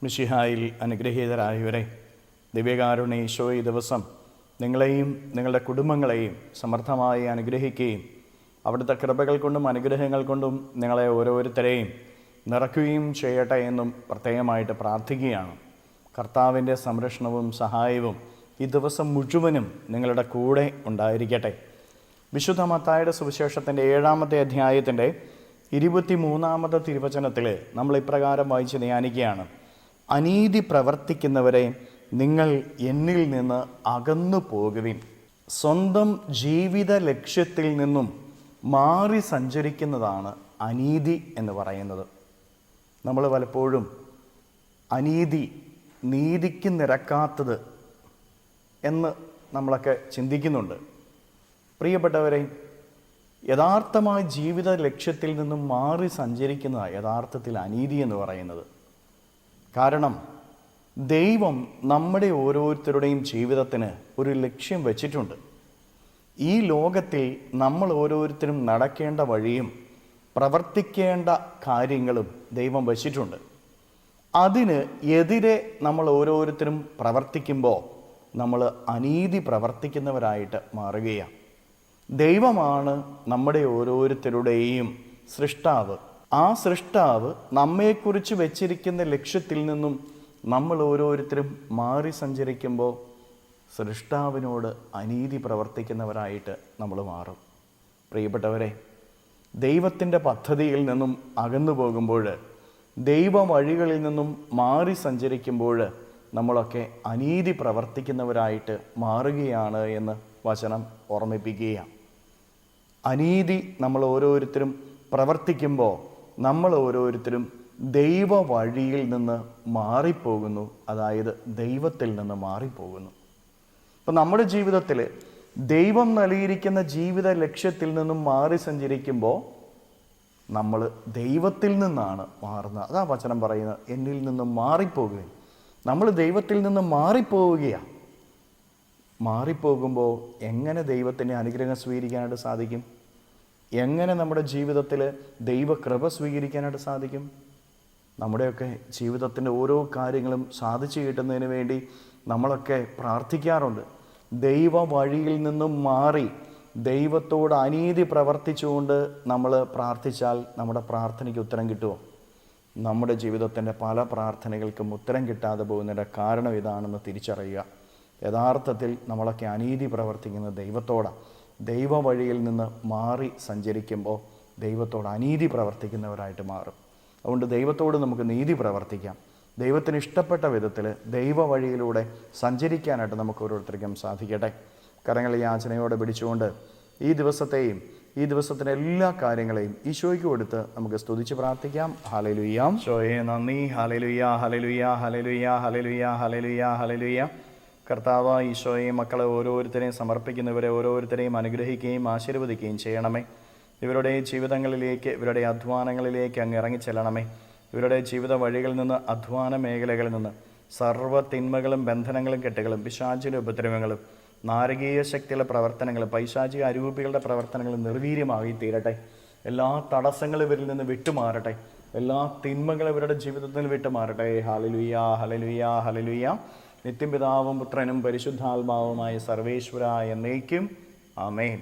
മിശിഹായിൽ അനുഗ്രഹീതരായവരെ, ദിവ്യകാരുണ്യ ഈശോ ഈ ദിവസം നിങ്ങളെയും നിങ്ങളുടെ കുടുംബങ്ങളെയും സമർത്ഥമായി അനുഗ്രഹിക്കുകയും അവിടുത്തെ കൃപകൾ കൊണ്ടും അനുഗ്രഹങ്ങൾ കൊണ്ടും നിങ്ങളെ ഓരോരുത്തരെയും നിറയ്ക്കുകയും ചെയ്യട്ടെ എന്നും പ്രത്യേകമായിട്ട് പ്രാർത്ഥിക്കുകയാണ്. കർത്താവിൻ്റെ സംരക്ഷണവും സഹായവും ഈ ദിവസം മുഴുവനും നിങ്ങളുടെ കൂടെ ഉണ്ടായിരിക്കട്ടെ. വിശുദ്ധ മത്തായിയുടെ സുവിശേഷത്തിൻ്റെ 7-ാമത്തെ അധ്യായത്തിൻ്റെ 23-ാമത്തെ തിരുവചനത്തിൽ നമ്മൾ ഇപ്രകാരം വായിച്ച് ധ്യാനിക്കുകയാണ്: അനീതി പ്രവർത്തിക്കുന്നവരെ നിങ്ങൾ എന്നിൽ നിന്ന് അകന്നു പോകുവിൻ. സ്വന്തം ജീവിത ലക്ഷ്യത്തിൽ നിന്നും മാറി സഞ്ചരിക്കുന്നതാണ് അനീതി എന്ന് പറയുന്നത്. നമ്മൾ പലപ്പോഴും അനീതി നീതിക്ക് നിരക്കാത്തത് എന്ന് നമ്മളൊക്കെ ചിന്തിക്കുന്നുണ്ട്. പ്രിയപ്പെട്ടവരെ, യഥാർത്ഥമായ ജീവിത ലക്ഷ്യത്തിൽ നിന്നും മാറി സഞ്ചരിക്കുന്നതാണ് യഥാർത്ഥത്തിൽ അനീതി എന്ന് പറയുന്നത്. കാരണം ദൈവം നമ്മുടെ ഓരോരുത്തരുടെയും ജീവിതത്തിന് ഒരു ലക്ഷ്യം വച്ചിട്ടുണ്ട്. ഈ ലോകത്തിൽ നമ്മൾ ഓരോരുത്തരും നടക്കേണ്ട വഴിയും പ്രവർത്തിക്കേണ്ട കാര്യങ്ങളും ദൈവം വച്ചിട്ടുണ്ട്. അതിന് എതിരെ നമ്മൾ ഓരോരുത്തരും പ്രവർത്തിക്കുമ്പോൾ നമ്മൾ അനീതി പ്രവർത്തിക്കുന്നവരായിട്ട് മാറുകയാണ്. ദൈവമാണ് നമ്മുടെ ഓരോരുത്തരുടെയും സൃഷ്ടാവ്. ആ സൃഷ്ടാവ് നമ്മെക്കുറിച്ച് വെച്ചിരിക്കുന്ന ലക്ഷ്യത്തിൽ നിന്നും നമ്മൾ ഓരോരുത്തരും മാറി സഞ്ചരിക്കുമ്പോൾ സൃഷ്ടാവിനോട് അനീതി പ്രവർത്തിക്കുന്നവരായിട്ട് നമ്മൾ മാറും. പ്രിയപ്പെട്ടവരെ, ദൈവത്തിൻ്റെ പദ്ധതിയിൽ നിന്നും അകന്നു പോകുമ്പോൾ, ദൈവ വഴികളിൽ നിന്നും മാറി സഞ്ചരിക്കുമ്പോൾ നമ്മളൊക്കെ അനീതി പ്രവർത്തിക്കുന്നവരായിട്ട് മാറുകയാണ് എന്ന് വചനം ഓർമ്മിപ്പിക്കുകയാണ്. അനീതി നമ്മൾ ഓരോരുത്തരും പ്രവർത്തിക്കുമ്പോൾ നമ്മൾ ഓരോരുത്തരും ദൈവ വഴിയിൽ നിന്ന് മാറിപ്പോകുന്നു, അതായത് ദൈവത്തിൽ നിന്ന് മാറിപ്പോകുന്നു. അപ്പം നമ്മുടെ ജീവിതത്തിൽ ദൈവം നൽകിയിരിക്കുന്ന ജീവിത ലക്ഷ്യത്തിൽ നിന്നും മാറി സഞ്ചരിക്കുമ്പോൾ നമ്മൾ ദൈവത്തിൽ നിന്നാണ് മാറുന്നത്. അതാ വചനം പറയുന്നത്, എന്നിൽ നിന്ന് മാറിപ്പോകുകയും. നമ്മൾ ദൈവത്തിൽ നിന്ന് മാറിപ്പോവുകയാണ്. മാറിപ്പോകുമ്പോൾ എങ്ങനെ ദൈവത്തിൻ്റെ അനുഗ്രഹം സ്വീകരിക്കാനായിട്ട് സാധിക്കും? എങ്ങനെ നമ്മുടെ ജീവിതത്തിൽ ദൈവകൃപ സ്വീകരിക്കാനായിട്ട് സാധിക്കും? നമ്മുടെയൊക്കെ ജീവിതത്തിൻ്റെ ഓരോ കാര്യങ്ങളും സാധിച്ചു കിട്ടുന്നതിന് വേണ്ടി നമ്മളൊക്കെ പ്രാർത്ഥിക്കാറുണ്ട്. ദൈവ വഴിയിൽ നിന്നും മാറി ദൈവത്തോട് അനീതി പ്രവർത്തിച്ചുകൊണ്ട് നമ്മൾ പ്രാർത്ഥിച്ചാൽ നമ്മുടെ പ്രാർത്ഥനയ്ക്ക് ഉത്തരം കിട്ടുമോ? നമ്മുടെ ജീവിതത്തിൻ്റെ പല പ്രാർത്ഥനകൾക്കും ഉത്തരം കിട്ടാതെ പോകുന്നതിൻ്റെ കാരണം ഇതാണെന്ന് തിരിച്ചറിയുക. യഥാർത്ഥത്തിൽ നമ്മളൊക്കെ അനീതി പ്രവർത്തിക്കുന്നത് ദൈവത്തോടാണ്. ദൈവ വഴിയിൽ നിന്ന് മാറി സഞ്ചരിക്കുമ്പോൾ ദൈവത്തോട് അനീതി പ്രവർത്തിക്കുന്നവരായിട്ട് മാറും. അതുകൊണ്ട് ദൈവത്തോട് നമുക്ക് നീതി പ്രവർത്തിക്കാം. ദൈവത്തിന് ഇഷ്ടപ്പെട്ട വിധത്തിൽ ദൈവ വഴിയിലൂടെ സഞ്ചരിക്കാനായിട്ട് നമുക്ക് ഓരോരുത്തർക്കും സാധിക്കട്ടെ. കരങ്ങളിൽ യാചനയോടെ പിടിച്ചുകൊണ്ട് ഈ ദിവസത്തെയും ഈ ദിവസത്തിൻ്റെ എല്ലാ കാര്യങ്ങളെയും ഈശോയ്ക്ക് കൊടുത്ത് നമുക്ക് സ്തുതിച്ച് പ്രാർത്ഥിക്കാം. ഹല്ലേലൂയ. ഈശോയെ നന്ദി. Hallelujah, hallelujah, hallelujah, hallelujah, hallelujah, hallelujah. കർത്താവ് ഈശോയെ മക്കളെ ഓരോരുത്തരെയും സമർപ്പിക്കുന്നവരെ ഓരോരുത്തരെയും അനുഗ്രഹിക്കുകയും ആശീർവദിക്കുകയും ചെയ്യണമേ. ഇവരുടെ ജീവിതങ്ങളിലേക്ക്, ഇവരുടെ അധ്വാനങ്ങളിലേക്ക് അങ്ങ് ഇറങ്ങിച്ചെല്ലണമേ. ഇവരുടെ ജീവിത വഴികളിൽ നിന്ന്, അധ്വാന മേഖലകളിൽ നിന്ന് സർവ്വ തിന്മകളും ബന്ധനങ്ങളും കെട്ടുകളും പിശാചിൻ്റെ ഉപദ്രവങ്ങളും നാരകീയ ശക്തിയുള്ള പ്രവർത്തനങ്ങളും പൈശാചിക അരൂപികളുടെ പ്രവർത്തനങ്ങളും നിർവീര്യമായി തീരട്ടെ. എല്ലാ തടസ്സങ്ങളും ഇവരിൽ നിന്ന് വിട്ടുമാറട്ടെ. എല്ലാ തിന്മകളും ഇവരുടെ ജീവിതത്തിൽ നിന്ന് വിട്ടുമാറട്ടെ. Hallelujah, hallelujah, hallelujah. നിത്യപിതാവും പുത്രനും പരിശുദ്ധാത്മാവുമായ സർവേശ്വര എന്നേക്കും ആമേൻ.